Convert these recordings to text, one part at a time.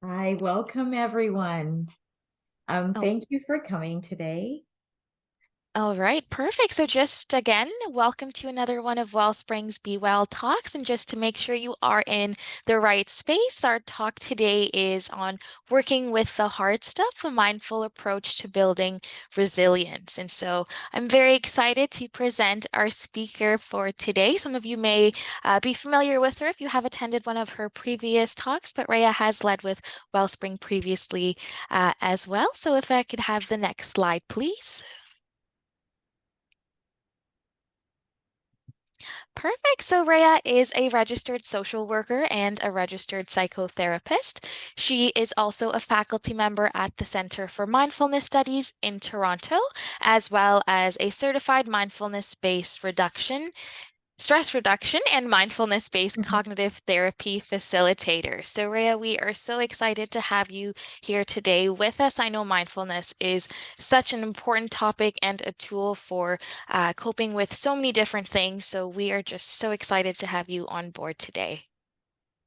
Hi, welcome everyone. Oh, Thank you for coming today. all right, perfect. So just again, welcome to another one of Wellspring's Be Well talks. And just to make sure you are in the right space, our talk today is on working with the hard stuff, a mindful approach to building resilience. And so I'm very excited to present our speaker for today. Some of you may be familiar with her if you have attended one of her previous talks, but Rhea has led with Wellspring previously as well. So if I could have the next slide, please. Perfect. So Rhea is a registered social worker and a registered psychotherapist. She is also a faculty member at the Center for Mindfulness Studies in Toronto, as well as a certified mindfulness-based stress reduction and mindfulness-based Mhm. cognitive therapy facilitator. So Rhea, we are so excited to have you here today with us. I know mindfulness is such an important topic and a tool for coping with so many different things. So we are just so excited to have you on board today.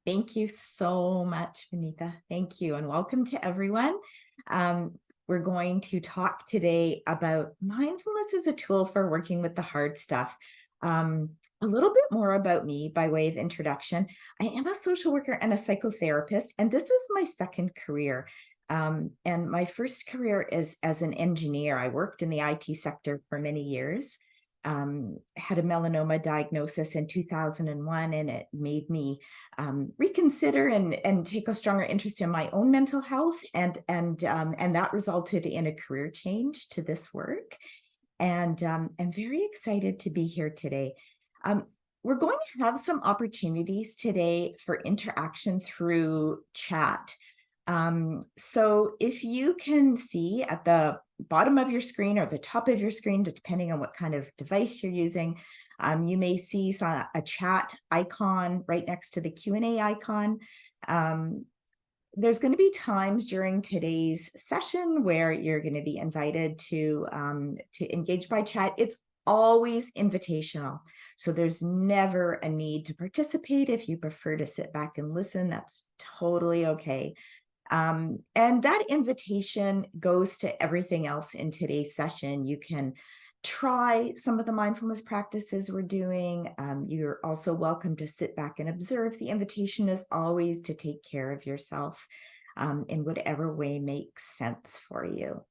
Thank you so much, Vanita. Thank you, and welcome to everyone. Um, we're going to talk today about mindfulness as a tool for working with the hard stuff. A little bit more about me by way of introduction. I am a social worker and a psychotherapist, and this is my second career. And my first career is as an engineer. I worked in the IT sector for many years. Had a melanoma diagnosis in 2001, and it made me reconsider and take a stronger interest in my own mental health, and that resulted in a career change to this work. And I'm very excited to be here today. Um, we're going to have some opportunities today for interaction through chat. So if you can see at the bottom of your screen or the top of your screen, depending on what kind of device you're using, you may see a chat icon right next to the Q&A icon. Um, there's going to be times during today's session where you're going to be invited to engage by chat. It's always invitational, so there's never a need to participate. If you prefer to sit back and listen, that's totally okay. And that invitation goes to everything else in today's session. You can try some of the mindfulness practices we're doing. You're also welcome to sit back and observe. The invitation is always to take care of yourself in whatever way makes sense for you.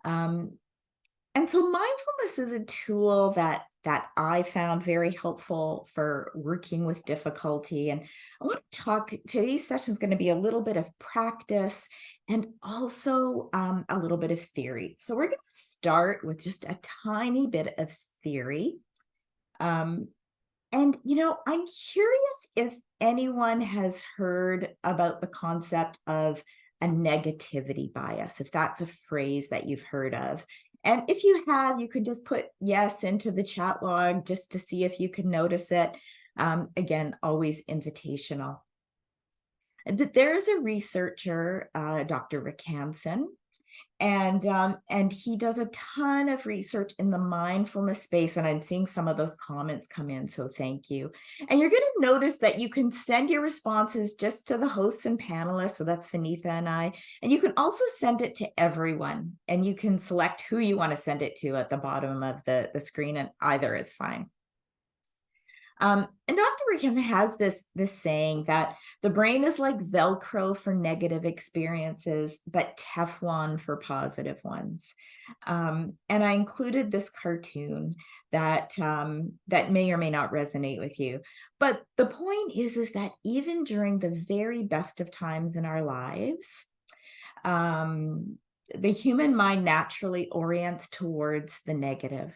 Um, and so mindfulness is a tool that I found very helpful for working with difficulty. And I want to talk, today's session is going to be a little bit of practice and also a little bit of theory. So we're going to start with just a tiny bit of theory. Um, I'm curious if anyone has heard about the concept of a negativity bias, if that's a phrase that you've heard of. And if you have, you can just put yes into the chat log just to see if you can notice it. Again, always invitational. There is a researcher, Dr. Rick Hansen, and he does a ton of research in the mindfulness space, and I'm seeing some of those comments come in, so thank you. And you're going to notice that you can send your responses just to the hosts and panelists, so that's Vanitha and I, and you can also send it to everyone, and you can select who you want to send it to at the bottom of the screen, and either is fine. And Dr. Rickens has this saying that the brain is like Velcro for negative experiences, but Teflon for positive ones. And I included this cartoon that may or may not resonate with you. But the point is that even during the very best of times in our lives, the human mind naturally orients towards the negative.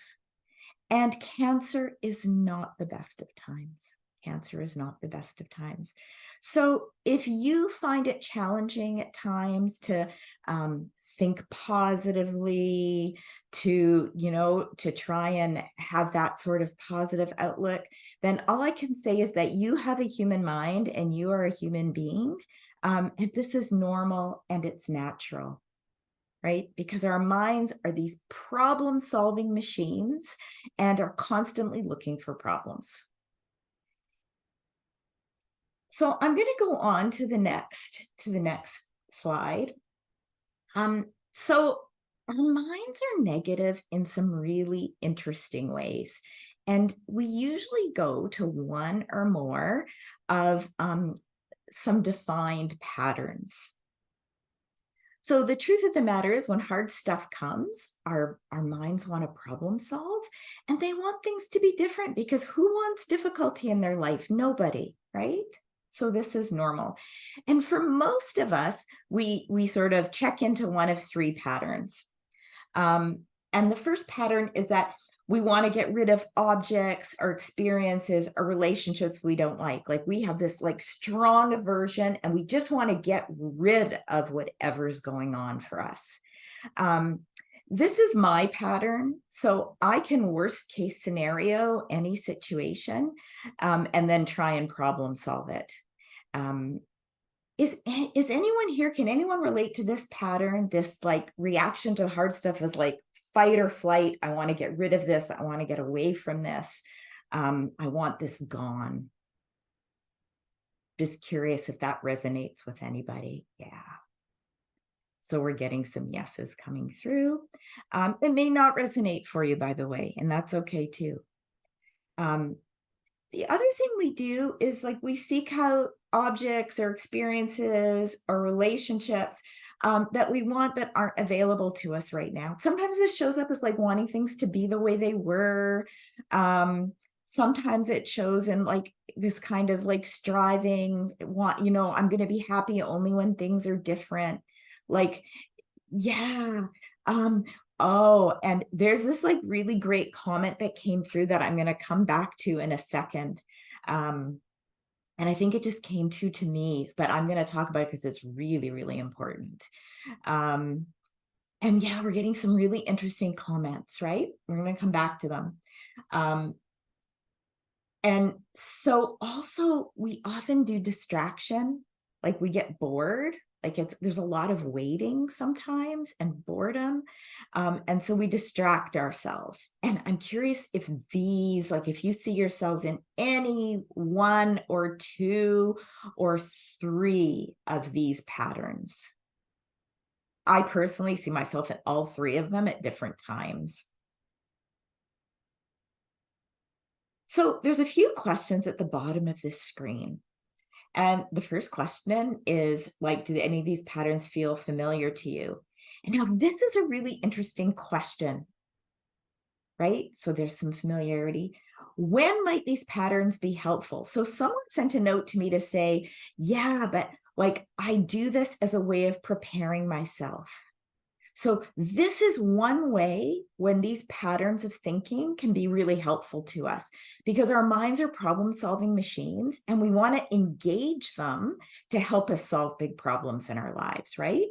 And cancer is not the best of times. Cancer is not the best of times. So if you find it challenging at times to think positively, to try and have that sort of positive outlook, then all I can say is that you have a human mind and you are a human being. And this is normal and it's natural, right? Because our minds are these problem-solving machines and are constantly looking for problems. So I'm going to go on to the next slide. So our minds are negative in some really interesting ways. And we usually go to one or more of some defined patterns. So the truth of the matter is when hard stuff comes, our minds want to problem solve and they want things to be different because who wants difficulty in their life? Nobody, right? So this is normal. And for most of us, we sort of check into one of three patterns. And the first pattern is that we want to get rid of objects or experiences or relationships we don't like. Like we have this like strong aversion and we just want to get rid of whatever's going on for us. This is my pattern. So I can worst case scenario any situation and then try and problem solve it. Is anyone here, can anyone relate to this pattern? This like reaction to the hard stuff is like fight or flight. I want to get rid of this. I want to get away from this. I want this gone. Just curious if that resonates with anybody. Yeah. So we're getting some yeses coming through. It may not resonate for you, by the way, and that's okay too. The other thing we do is like we seek out objects or experiences or relationships that we want but aren't available to us right now. Sometimes this shows up as like wanting things to be the way they were. Sometimes it shows in like this kind of like striving, I'm going to be happy only when things are different. Like, yeah. Oh, and there's this like really great comment that came through that I'm going to come back to in a second. And I think it just came to me, but I'm going to talk about it because it's really, really important. And yeah, we're getting some really interesting comments, right? We're going to come back to them. And so also we often do distraction, like we get bored, like there's a lot of waiting sometimes and boredom. And so we distract ourselves. And I'm curious if these, like if you see yourselves in any one or two or three of these patterns. I personally see myself in all three of them at different times. So there's a few questions at the bottom of this screen. And the first question is like, do any of these patterns feel familiar to you? And now this is a really interesting question, right? So there's some familiarity. When might these patterns be helpful? So someone sent a note to me to say, yeah, but like I do this as a way of preparing myself. So this is one way when these patterns of thinking can be really helpful to us because our minds are problem-solving machines and we want to engage them to help us solve big problems in our lives, right?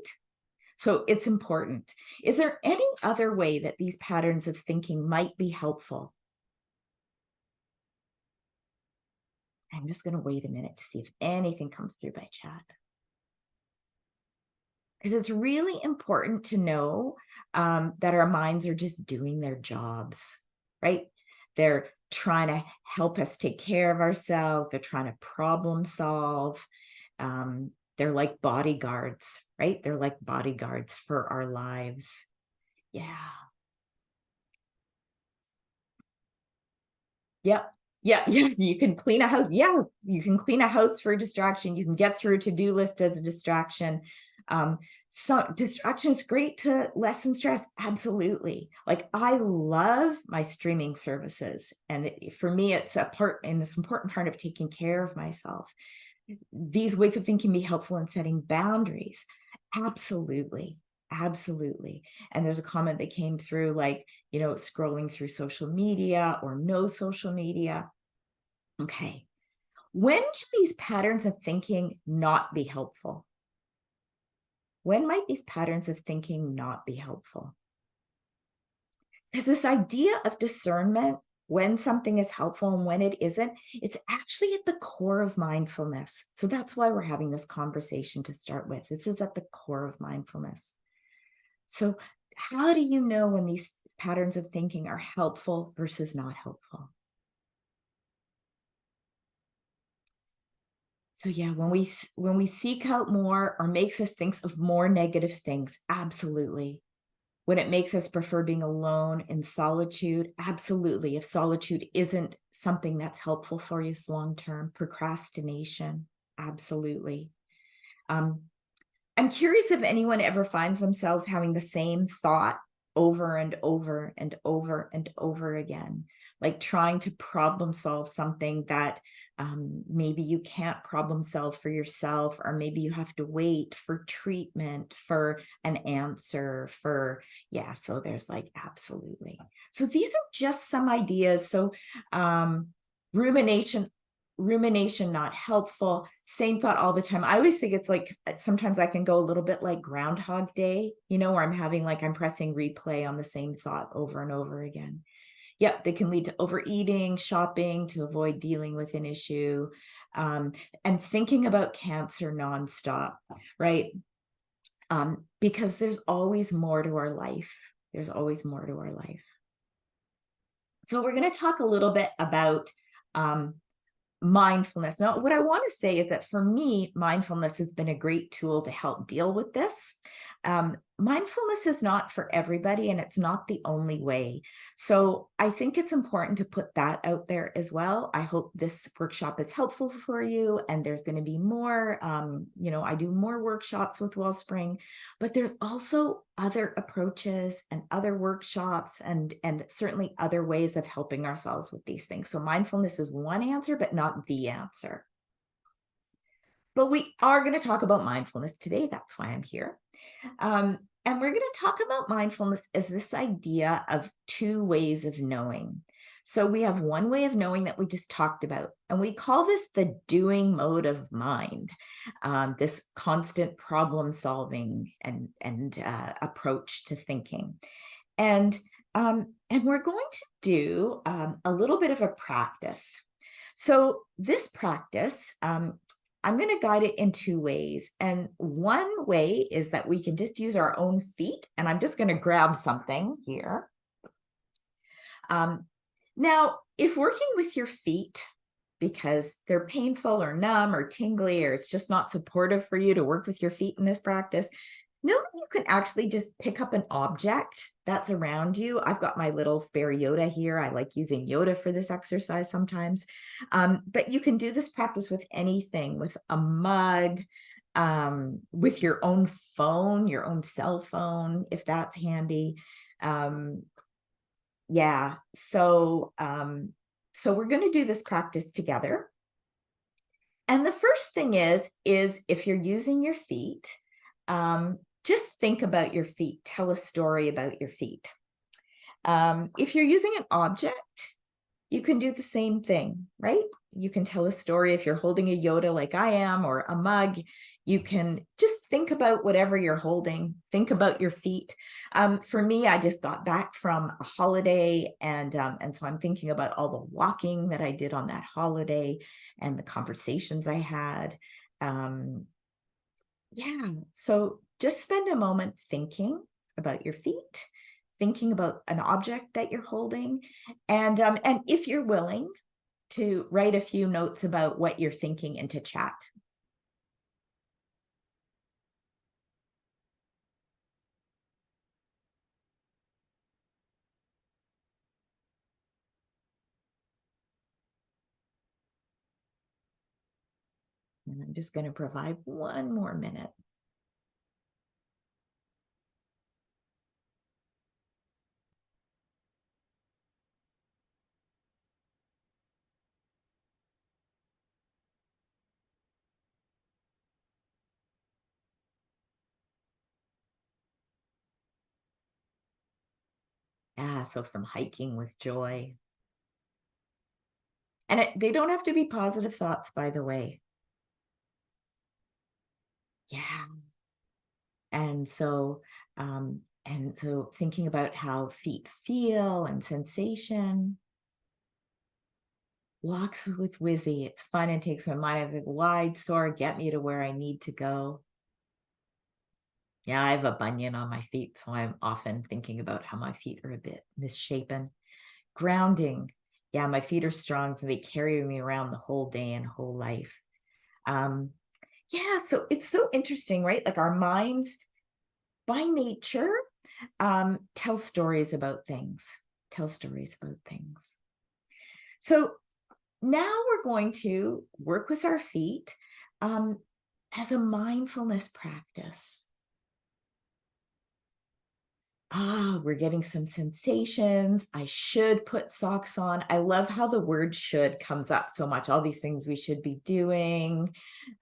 So it's important. Is there any other way that these patterns of thinking might be helpful? I'm just going to wait a minute to see if anything comes through by chat. Because it's really important to know that our minds are just doing their jobs, right? They're trying to help us take care of ourselves. They're trying to problem solve. They're like bodyguards, right? They're like bodyguards for our lives. Yeah. Yep. Yeah, yeah, you can clean a house. Yeah, you can clean a house for a distraction. You can get through a to-do list as a distraction. So distraction is great to lessen stress. Absolutely. Like I love my streaming services. And for me, it's a part and this important part of taking care of myself. These ways of thinking can be helpful in setting boundaries. Absolutely. Absolutely. And there's a comment that came through like, scrolling through social media or no social media. Okay. When can these patterns of thinking not be helpful? When might these patterns of thinking not be helpful? Because this idea of discernment, when something is helpful and when it isn't, it's actually at the core of mindfulness. So that's why we're having this conversation to start with. This is at the core of mindfulness. So how do you know when these patterns of thinking are helpful versus not helpful? So yeah, when we seek out more or makes us think of more negative things, absolutely. When it makes us prefer being alone in solitude, absolutely. If solitude isn't something that's helpful for you long term, procrastination, absolutely. Um, I'm curious if anyone ever finds themselves having the same thought over and over and over and over again, like trying to problem solve something that maybe you can't problem solve for yourself, or maybe you have to wait for treatment, for an answer, for, yeah, so there's like, absolutely. So these are just some ideas. So rumination not helpful, same thought all the time. I always think it's like sometimes I can go a little bit like Groundhog Day, where I'm pressing replay on the same thought over and over again. Yep, they can lead to overeating, shopping to avoid dealing with an issue, and thinking about cancer nonstop, right? Because there's always more to our life. There's always more to our life. So we're going to talk a little bit about mindfulness. Now, what I want to say is that for me, mindfulness has been a great tool to help deal with this. Mindfulness is not for everybody, and it's not the only way. So I think it's important to put that out there as well. I hope this workshop is helpful for you, and there's going to be more. I do more workshops with Wellspring, but there's also other approaches and other workshops and certainly other ways of helping ourselves with these things. So mindfulness is one answer, but not the answer. But we are going to talk about mindfulness today. That's why I'm here. And we're going to talk about mindfulness as this idea of two ways of knowing. So we have one way of knowing that we just talked about, and we call this the doing mode of mind, this constant problem solving and approach to thinking. And we're going to do a little bit of a practice. So this practice, I'm going to guide it in two ways. And one way is that we can just use our own feet. And I'm just going to grab something here. Now, if working with your feet, because they're painful or numb or tingly, or it's just not supportive for you to work with your feet in this practice, know that you can actually just pick up an object that's around you. I've got my little spare Yoda here. I like using Yoda for this exercise sometimes. But you can do this practice with anything, with a mug, with your own phone, your own cell phone, if that's handy. Yeah, so we're going to do this practice together. And the first thing is if you're using your feet, just think about your feet. Tell a story about your feet. If you're using an object, you can do the same thing, right? You can tell a story. If you're holding a Yoda like I am, or a mug, you can just think about whatever you're holding. Think about your feet. For me, I just got back from a holiday, and so I'm thinking about all the walking that I did on that holiday and the conversations I had. Yeah, so just spend a moment thinking about your feet, thinking about an object that you're holding, and if you're willing, to write a few notes about what you're thinking into chat. And I'm just going to provide one more minute. Yeah, so some hiking with joy. And they don't have to be positive thoughts, by the way. Yeah. And so thinking about how feet feel and sensation. Walks with Wizzy. It's fun and takes my mind of a wide soar, get me to where I need to go. Yeah, I have a bunion on my feet, so I'm often thinking about how my feet are a bit misshapen. Grounding. Yeah, my feet are strong, so they carry me around the whole day and whole life. Yeah, so it's so interesting, right? Like our minds by nature tell stories about things, tell stories about things. So now we're going to work with our feet um, as a mindfulness practice. We're getting some sensations. I should put socks on. I love how the word should comes up so much. All these things we should be doing.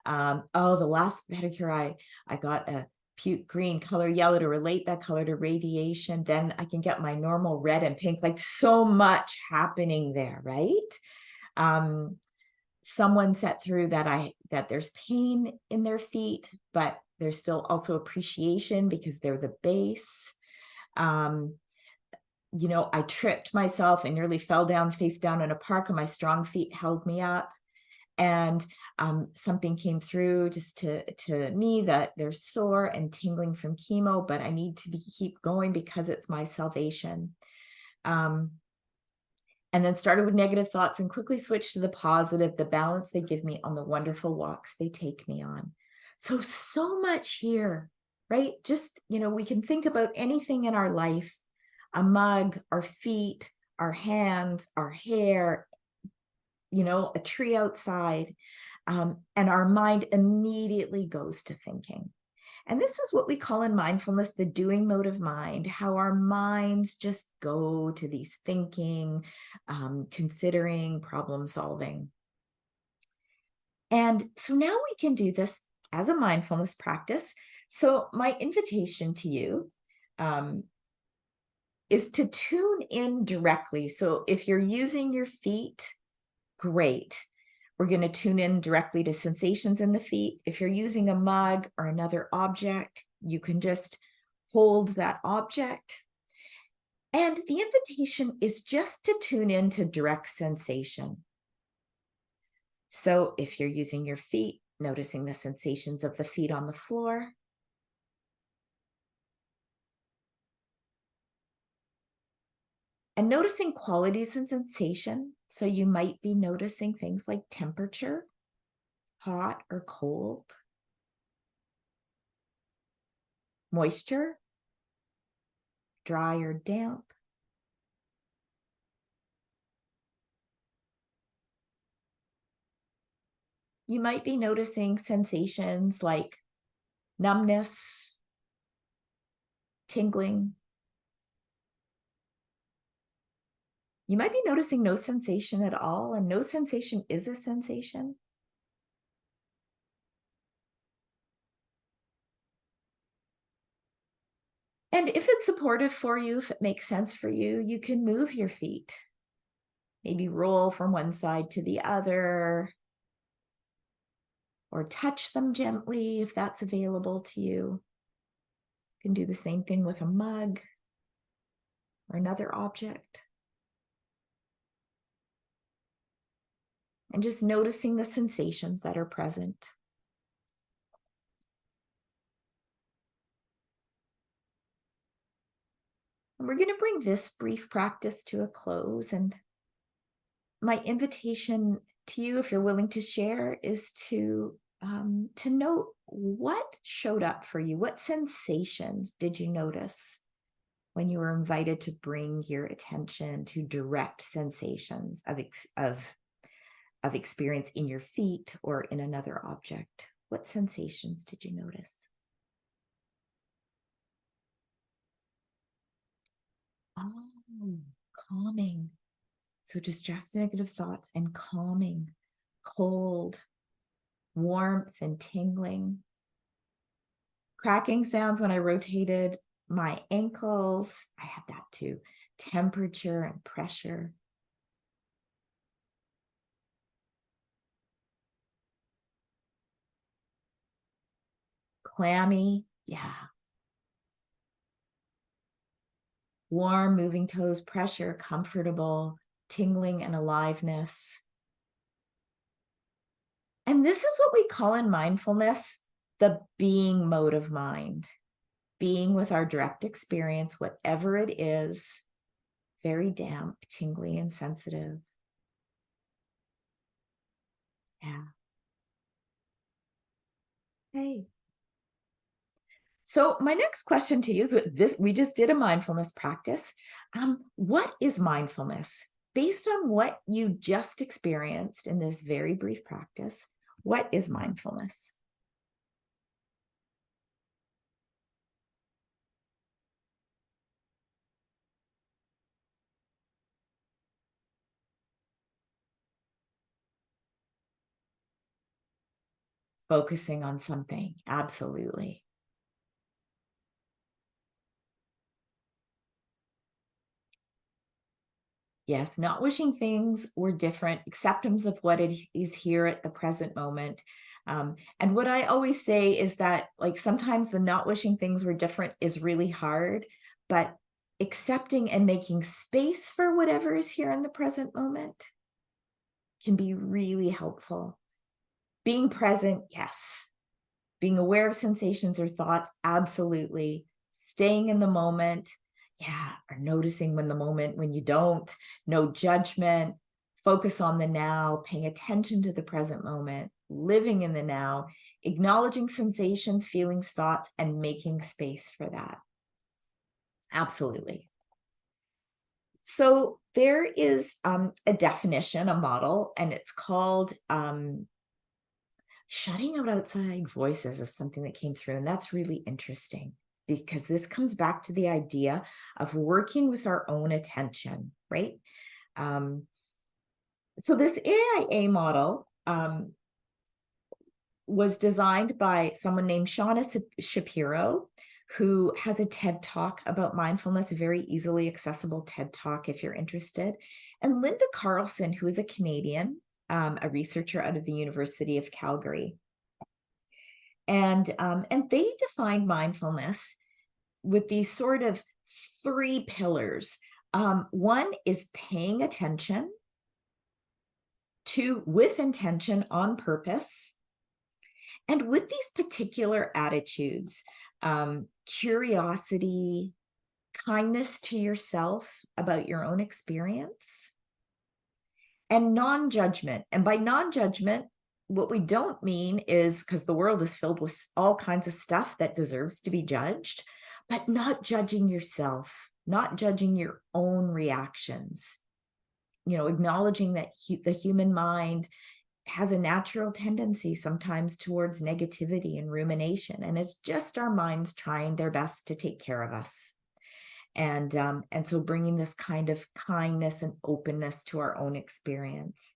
The last pedicure, I got a puke green, color yellow to relate that color to radiation. Then I can get my normal red and pink, like so much happening there, right? Um, Someone set through that there's pain in their feet, but there's still also appreciation because they're the base. Um, I tripped myself and nearly fell down face down in a park, and my strong feet held me up. And something came through just to me that they're sore and tingling from chemo, but I need to keep going because it's my salvation. And then started with negative thoughts and quickly switched to the positive, the balance they give me on the wonderful walks they take me on. So much here, right? Just, we can think about anything in our life, a mug, our feet, our hands, our hair, a tree outside, and our mind immediately goes to thinking. And this is what we call in mindfulness the doing mode of mind, how our minds just go to these thinking, considering, problem solving. And so now we can do this as a mindfulness practice. So my invitation to you is to tune in directly. So if you're using your feet, great. We're going to tune in directly to sensations in the feet. If you're using a mug or another object, you can just hold that object. And the invitation is just to tune into direct sensation. So if you're using your feet, noticing the sensations of the feet on the floor. And noticing qualities and sensation. So you might be noticing things like temperature, hot or cold, moisture, dry or damp. You might be noticing sensations like numbness, tingling. You might be noticing no sensation at all, and no sensation is a sensation. And if it's supportive for you, if it makes sense for you, you can move your feet. Maybe roll from one side to the other, or touch them gently if that's available to you. You can do the same thing with a mug or another object. And just noticing the sensations that are present. And we're going to bring this brief practice to a close. And my invitation to you, if you're willing to share, is to note what showed up for you. What sensations did you notice when you were invited to bring your attention to direct sensations of experience in your feet or in another object? What sensations did you notice? Oh, calming. So distract negative thoughts and calming, cold, warmth and tingling. Cracking sounds when I rotated my ankles. I had that too. Temperature and pressure. Clammy. Yeah. Warm, moving toes, pressure, comfortable, tingling and aliveness. And this is what we call in mindfulness the being mode of mind. Being with our direct experience, whatever it is, very damp, tingly, and sensitive. Yeah. Okay. So my next question to you is this: we just did a mindfulness practice. What is mindfulness? Based on what you just experienced in this very brief practice, what is mindfulness? Focusing on something. Absolutely. Yes, not wishing things were different, acceptance of what it is here at the present moment. And what I always say is that, like, sometimes the not wishing things were different is really hard, but accepting and making space for whatever is here in the present moment can be really helpful. Being present, yes. Being aware of sensations or thoughts, absolutely. Staying in the moment, yeah, or noticing when you don't, no judgment, focus on the now, paying attention to the present moment, living in the now, acknowledging sensations, feelings, thoughts, and making space for that. Absolutely. So there is a definition, a model, and it's called shutting out outside voices is something that came through, and that's really interesting because this comes back to the idea of working with our own attention, right? Um, so this AIA model was designed by someone named Shauna Shapiro, who has a TED Talk about mindfulness, a very easily accessible TED Talk if you're interested, and Linda Carlson, who is a Canadian, a researcher out of the University of Calgary. And they defined mindfulness with these sort of three pillars. One is paying attention. Two, with intention, on purpose. And with these particular attitudes, curiosity, kindness to yourself about your own experience, and non-judgment. And by non-judgment, what we don't mean is, because the world is filled with all kinds of stuff that deserves to be judged, but not judging yourself, not judging your own reactions. Acknowledging that the human mind has a natural tendency sometimes towards negativity and rumination, and it's just our minds trying their best to take care of us. And so bringing this kind of kindness and openness to our own experience.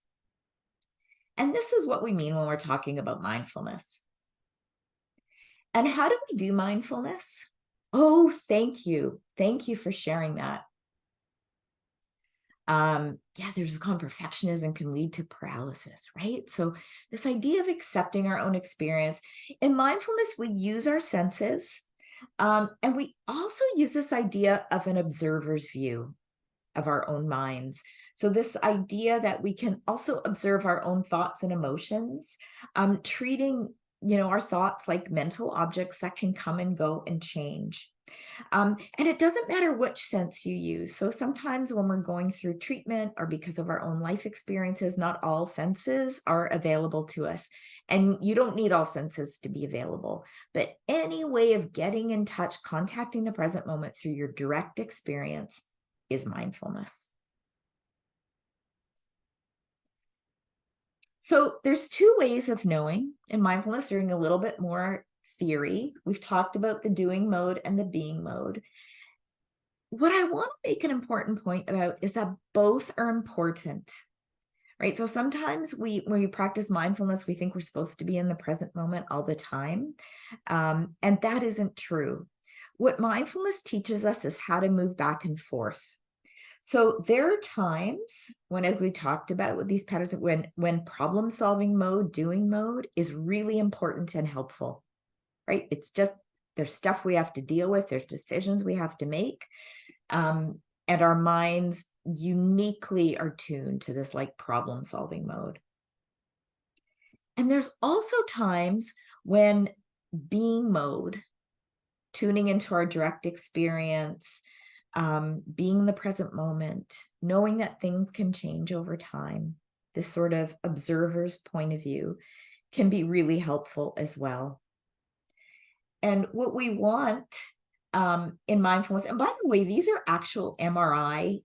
And this is what we mean when we're talking about mindfulness. And how do we do mindfulness? Oh, thank you. Thank you for sharing that. There's a perfectionism can lead to paralysis, right? So this idea of accepting our own experience. In mindfulness, we use our senses, and we also use this idea of an observer's view of our own minds. So this idea that we can also observe our own thoughts and emotions, treating our thoughts like mental objects that can come and go and change. And it doesn't matter which sense you use. So sometimes when we're going through treatment or because of our own life experiences, not all senses are available to us. And you don't need all senses to be available. But any way of getting in touch, contacting the present moment through your direct experience is mindfulness. So there's two ways of knowing in mindfulness, doing a little bit more theory. We've talked about the doing mode and the being mode. What I want to make an important point about is that both are important, right? So sometimes when we practice mindfulness, we think we're supposed to be in the present moment all the time. And that isn't true. What mindfulness teaches us is how to move back and forth. So there are times when, as we talked about with these patterns, when problem-solving mode, doing mode is really important and helpful, right? It's just, there's stuff we have to deal with, there's decisions we have to make. And our minds uniquely are tuned to this like problem-solving mode. And there's also times when being mode, tuning into our direct experience, being in the present moment, knowing that things can change over time, this sort of observer's point of view can be really helpful as well. And what we want in mindfulness, and by the way, these are actual MRI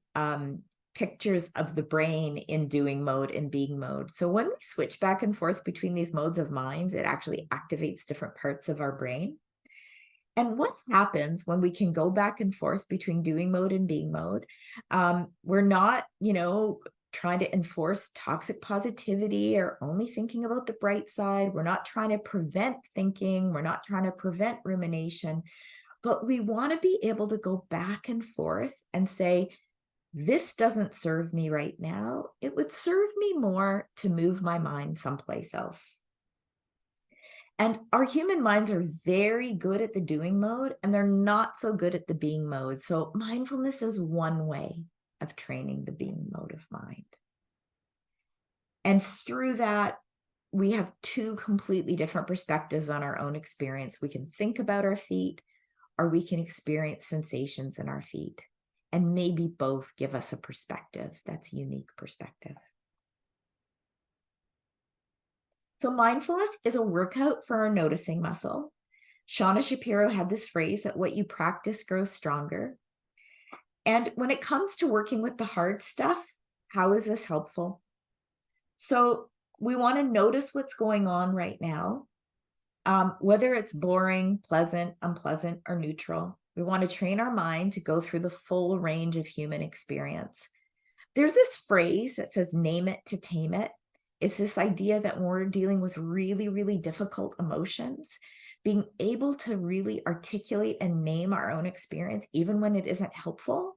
pictures of the brain in doing mode and being mode. So when we switch back and forth between these modes of minds, it actually activates different parts of our brain. And what happens when we can go back and forth between doing mode and being mode? We're not, trying to enforce toxic positivity or only thinking about the bright side. We're not trying to prevent thinking. We're not trying to prevent rumination, but we want to be able to go back and forth and say, this doesn't serve me right now. It would serve me more to move my mind someplace else. And our human minds are very good at the doing mode, and they're not so good at the being mode. So mindfulness is one way of training the being mode of mind. And through that, we have two completely different perspectives on our own experience. We can think about our feet, or we can experience sensations in our feet. And maybe both give us a perspective that's a unique perspective. So mindfulness is a workout for our noticing muscle. Shauna Shapiro had this phrase that what you practice grows stronger. And when it comes to working with the hard stuff, how is this helpful? So we want to notice what's going on right now, whether it's boring, pleasant, unpleasant, or neutral. We want to train our mind to go through the full range of human experience. There's this phrase that says, name it to tame it. It's this idea that when we're dealing with really, really difficult emotions, being able to really articulate and name our own experience, even when it isn't helpful,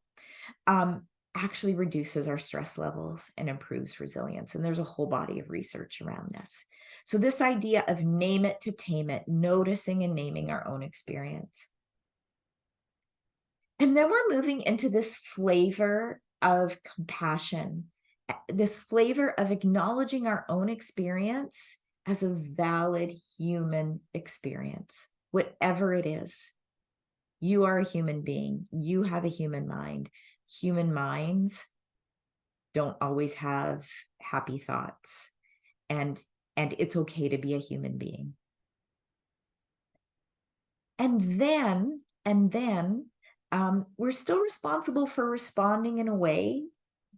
actually reduces our stress levels and improves resilience. And there's a whole body of research around this. So this idea of name it to tame it, noticing and naming our own experience. And then we're moving into this flavor of compassion, this flavor of acknowledging our own experience as a valid human experience, whatever it is. You are a human being. You have a human mind. Human minds don't always have happy thoughts, and it's okay to be a human being. And then we're still responsible for responding in a way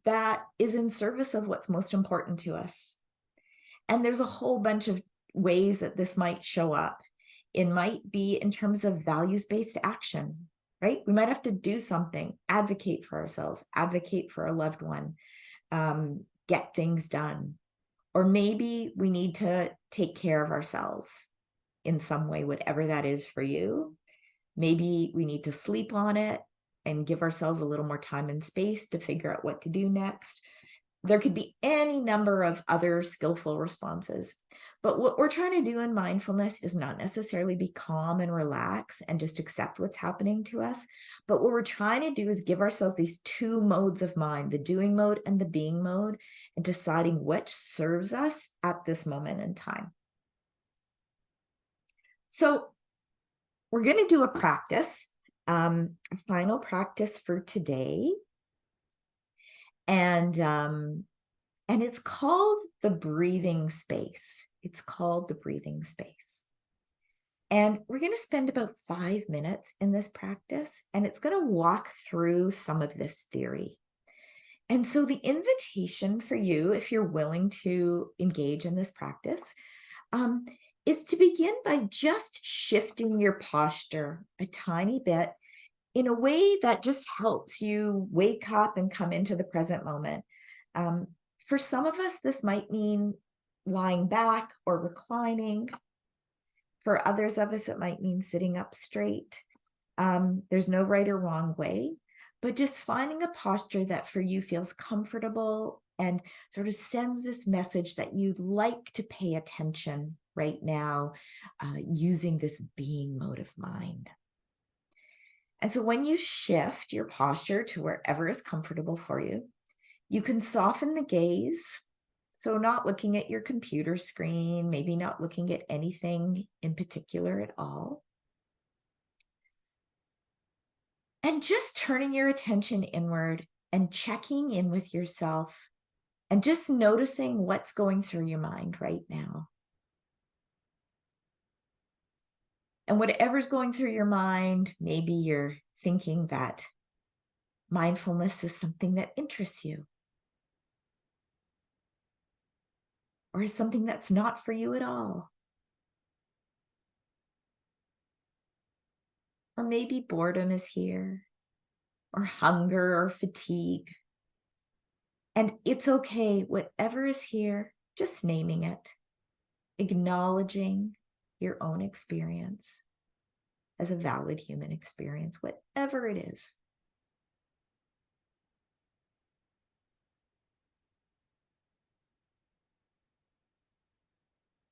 that is in service of what's most important to us. And there's a whole bunch of ways that this might show up. It might be in terms of values-based action, right? We might have to do something, advocate for ourselves, advocate for a loved one, get things done. Or maybe we need to take care of ourselves in some way, whatever that is for you. Maybe we need to sleep on it and give ourselves a little more time and space to figure out what to do next. There could be any number of other skillful responses. But what we're trying to do in mindfulness is not necessarily be calm and relax and just accept what's happening to us. But what we're trying to do is give ourselves these two modes of mind, the doing mode and the being mode, and deciding which serves us at this moment in time. So we're going to do a practice, a final practice for today. And it's called the breathing space. It's called the breathing space. And we're going to spend about 5 minutes in this practice, and it's going to walk through some of this theory. And so the invitation for you, if you're willing to engage in this practice, is to begin by just shifting your posture a tiny bit in a way that just helps you wake up and come into the present moment. For some of us, this might mean lying back or reclining. For others of us, it might mean sitting up straight. There's no right or wrong way, but just finding a posture that for you feels comfortable and sort of sends this message that you'd like to pay attention right now, using this being mode of mind. And so when you shift your posture to wherever is comfortable for you, you can soften the gaze. So not looking at your computer screen, maybe not looking at anything in particular at all. And just turning your attention inward and checking in with yourself and just noticing what's going through your mind right now. And whatever's going through your mind, maybe you're thinking that mindfulness is something that interests you, or is something that's not for you at all. Or maybe boredom is here, or hunger or fatigue. And it's okay, whatever is here, just naming it, acknowledging your own experience as a valid human experience, whatever it is.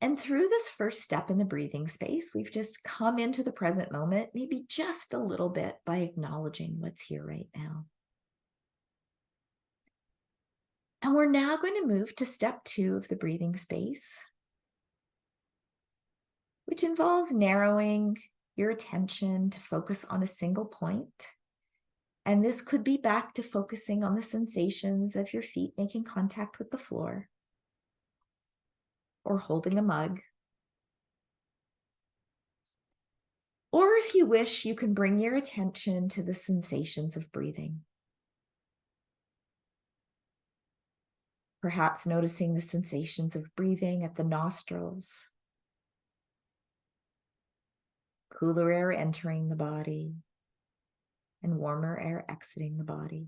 And through this first step in the breathing space, we've just come into the present moment, maybe just a little bit by acknowledging what's here right now. And we're now going to move to step 2 of the breathing space, which involves narrowing your attention to focus on a single point. And this could be back to focusing on the sensations of your feet making contact with the floor, or holding a mug. Or if you wish, you can bring your attention to the sensations of breathing. Perhaps noticing the sensations of breathing at the nostrils, cooler air entering the body, and warmer air exiting the body.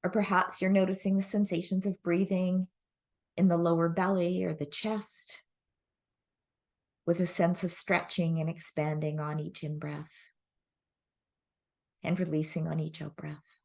Or perhaps you're noticing the sensations of breathing in the lower belly or the chest, with a sense of stretching and expanding on each in-breath and releasing on each out-breath.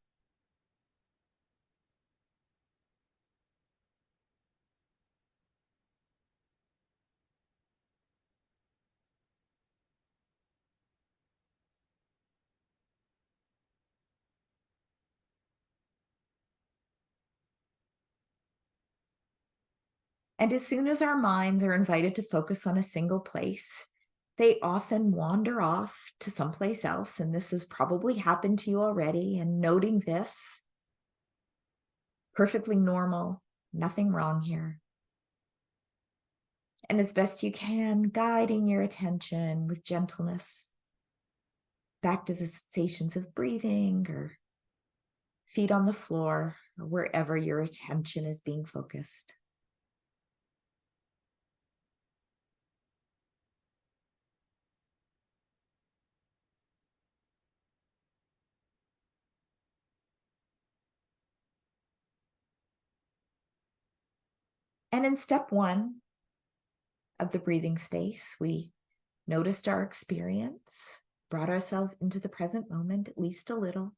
And as soon as our minds are invited to focus on a single place, they often wander off to someplace else. And this has probably happened to you already. And noting this, perfectly normal, nothing wrong here. And as best you can, guiding your attention with gentleness back to the sensations of breathing, or feet on the floor, or wherever your attention is being focused. And in step 1 of the breathing space, we noticed our experience, brought ourselves into the present moment, at least a little.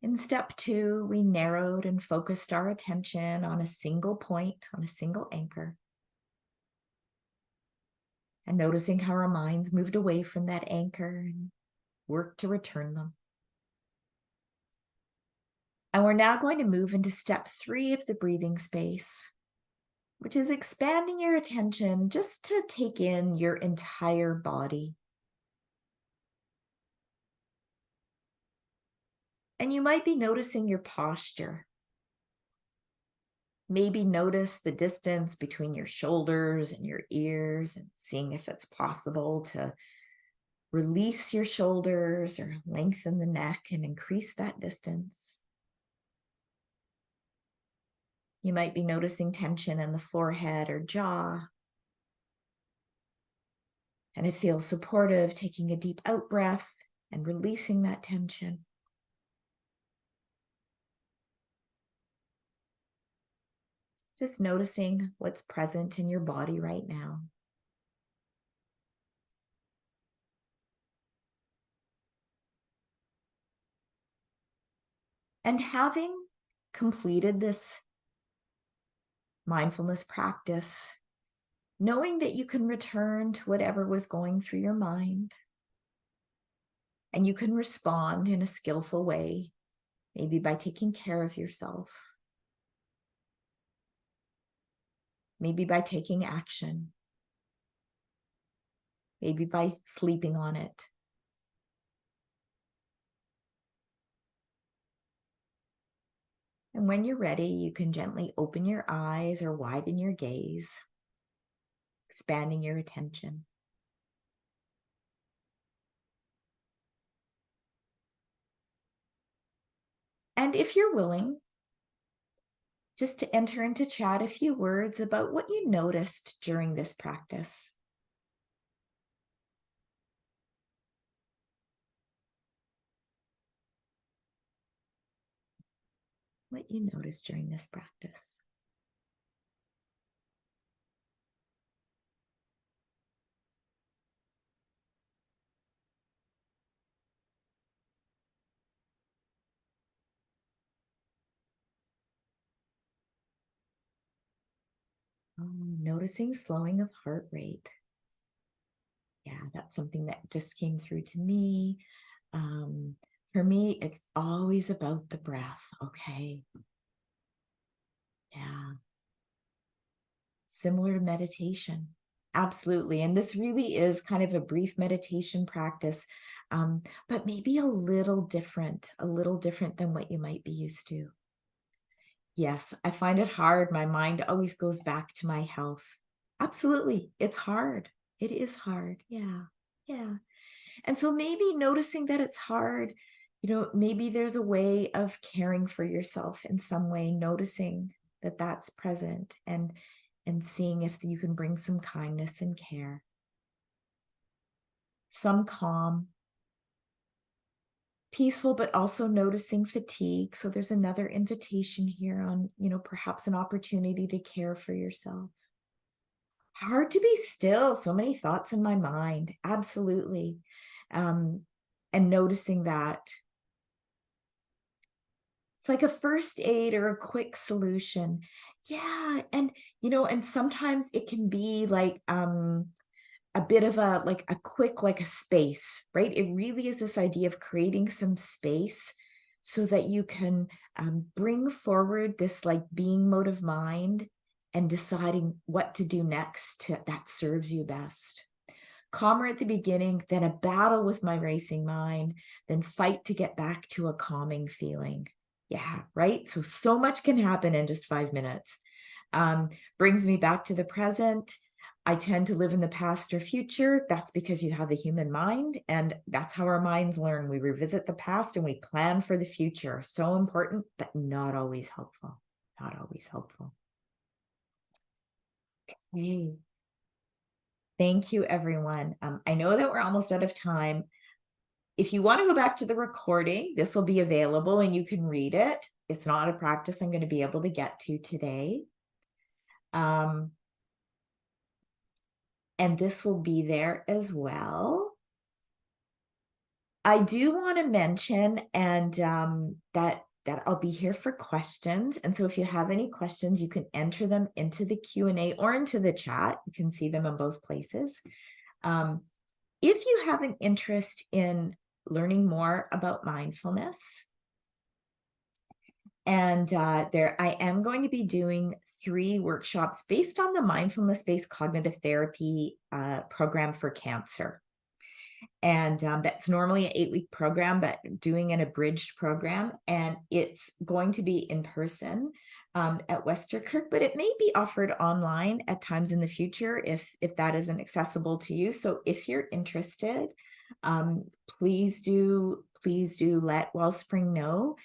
In step 2, we narrowed and focused our attention on a single point, on a single anchor. And noticing how our minds moved away from that anchor and worked to return them. And we're now going to move into step 3 of the breathing space, which is expanding your attention just to take in your entire body. And you might be noticing your posture. Maybe notice the distance between your shoulders and your ears, and seeing if it's possible to release your shoulders or lengthen the neck and increase that distance. You might be noticing tension in the forehead or jaw. And it feels supportive, taking a deep out breath and releasing that tension. Just noticing what's present in your body right now. And having completed this mindfulness practice, knowing that you can return to whatever was going through your mind, and you can respond in a skillful way, maybe by taking care of yourself, maybe by taking action, maybe by sleeping on it. And when you're ready, you can gently open your eyes or widen your gaze, expanding your attention. And if you're willing, just to enter into chat a few words about what you noticed during this practice. What you noticed during this practice. Oh, noticing slowing of heart rate. Yeah, that's something that just came through to me. For me, it's always about the breath. Okay. Yeah. Similar to meditation. Absolutely. And this really is kind of a brief meditation practice, but maybe a little different than what you might be used to. Yes, I find it hard. My mind always goes back to my health. Absolutely. It's hard. It is hard. Yeah. Yeah. And so maybe noticing that it's hard, maybe there's a way of caring for yourself in some way, noticing that that's present and seeing if you can bring some kindness and care, some calm, peaceful, but also noticing fatigue. So there's another invitation here on, perhaps an opportunity to care for yourself. Hard to be still. So many thoughts in my mind. Absolutely. Um, and noticing that it's like a first aid or a quick solution. Yeah. And sometimes it can be like a bit of a quick, like a space, right? It really is this idea of creating some space so that you can bring forward this like being mode of mind and deciding what to do next that serves you best. Calmer at the beginning, then a battle with my racing mind, then fight to get back to a calming feeling. Yeah, right? So much can happen in just 5 minutes. Brings me back to the present. I tend to live in the past or future. That's because you have a human mind, and that's how our minds learn. We revisit the past and we plan for the future. So important, but not always helpful. Not always helpful. Okay. Thank you, everyone. I know that we're almost out of time. If you want to go back to the recording, this will be available and you can read it. It's not a practice I'm going to be able to get to today. And this will be there as well. I do want to mention and that I'll be here for questions. And so if you have any questions, you can enter them into the Q&A or into the chat. You can see them in both places. If you have an interest in learning more about mindfulness, and there I am going to be doing 3 workshops based on the mindfulness-based cognitive therapy program for cancer. And that's normally an 8-week program, but doing an abridged program. And it's going to be in person at Westerkirk, but it may be offered online at times in the future if that isn't accessible to you. So if you're interested, please do let Wellspring know.